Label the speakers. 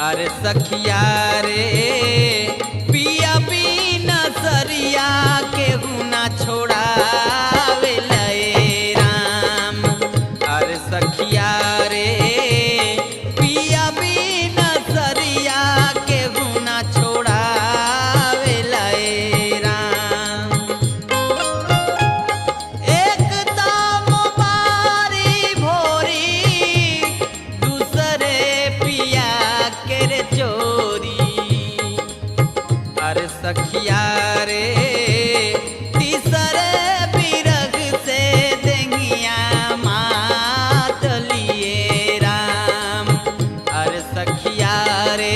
Speaker 1: अरे सखिया रे पिया बिना सरिया केहू ना छोड़ावे लए राम। अरे सखिया रे पिया बिना सरिया केहू ना छोड़ावे लए राम। एक दाम बारी भोरी दूसरे पिया के रे चोरी। अरे सखिया रे तीसरे बिरग से देंगिया मात लिए राम। अरे सखिया रे